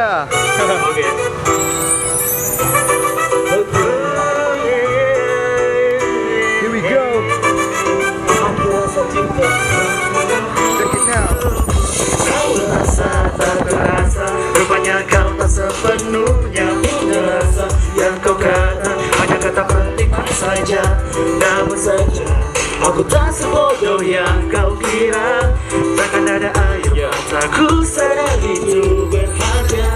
Yeah. Oke. Here we go. Check it now. Kau rasa tak terasa, rupanya kau tak sepenuhnya punya rasa. Yang kau kata hanya kata penting saja. Namun saja aku tak sebodoh yang kau kira. Takkan ada air mataku sadar itu berharga.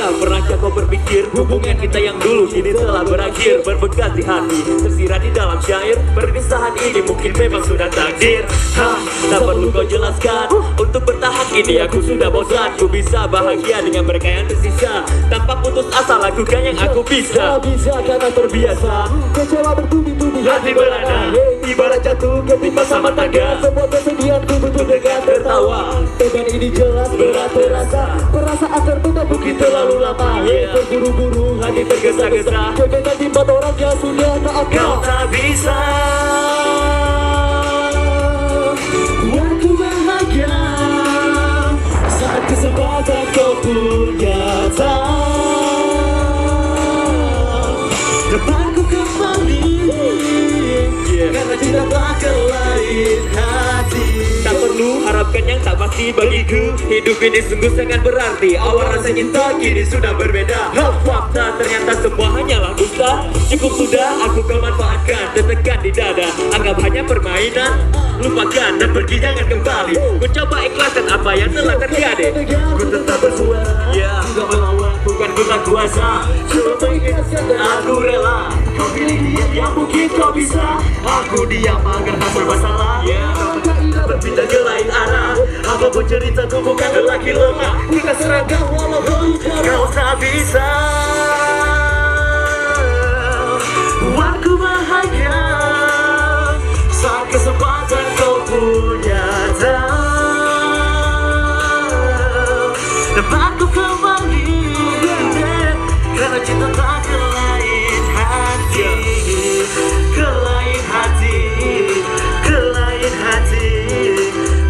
Pernahkah kau berpikir hubungan kita yang dulu kini telah berakhir? Berbekas di hati, tersirat di dalam syair. Perpisahan ini mungkin memang sudah takdir. Tak perlu kau jelaskan, untuk bertahan ini aku sudah bosan. Ku bisa bahagia dengan mereka yang tersisa. Tanpa putus asa lakukan yang aku bisa. Bisa karena terbiasa, kecewa bertubi-tubi, hati berada. Ibarat jatuh ketimpa sama tangga. Semua kesedihanku butuh dengan tertawa. Beban ini jelas berat terasa. Perasaan tertunda bukit terlalu lama. Terburu-buru hati tergesa-gesa. Kebetulan timbat orang yang sudah tak akan. Kau tak bisa buatku bahagia saat kesempatan kau punya. Depanku kembali karena cinta tak ke lain hati. Tak perlu harapkan yang tak pasti bagiku. Hidup ini sungguh sangat berarti. Awal rasa cinta kini sudah berbeda. Fakta ternyata semua hanyalah dusta. Cukup sudah aku kau manfaatkan. Tetekan di dada, anggap hanya permainan. Lupakan dan pergi jangan kembali. Ku coba ikhlaskan apa yang telah terjadi. Ku tetap bersuara, juga melawan. Bukan ku tak kuasa, coba ikhlaskan dan aku rela. Kau pilih dia yang mungkin kau bisa. Aku diam agar tak bermasalah. Berpindah ke lain arah. Apapun ceritaku bukan lelaki lemah. Kita seragam walaupun kau tak bisa buatku bahagia saat kesempatan kau punya. Dapatku kembali karena cinta tak ke lain hati. Ke lain hati, ke lain hati,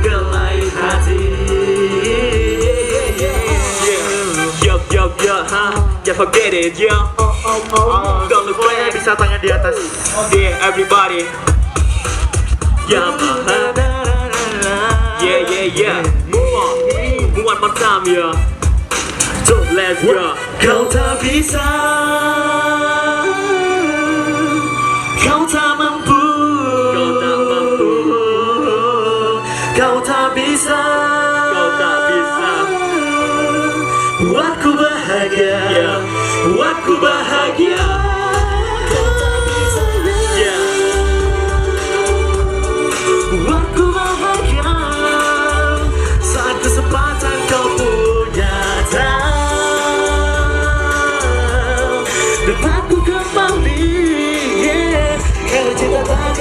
ke lain hati. Yo, just forget it, yo. Don't look back. Bisa tangan di atas. Yeah, everybody. Yeah. Move on more time, yeah. So let's go. Kau tak bisa, kau tak mampu, kau tak mampu, kau tak bisa, kau tak bisa buatku bahagia, buatku bahagia. Kau tak bisa, buatku bahagia saat kesempatan kau punya. Dapatku kembali, kalau cinta tak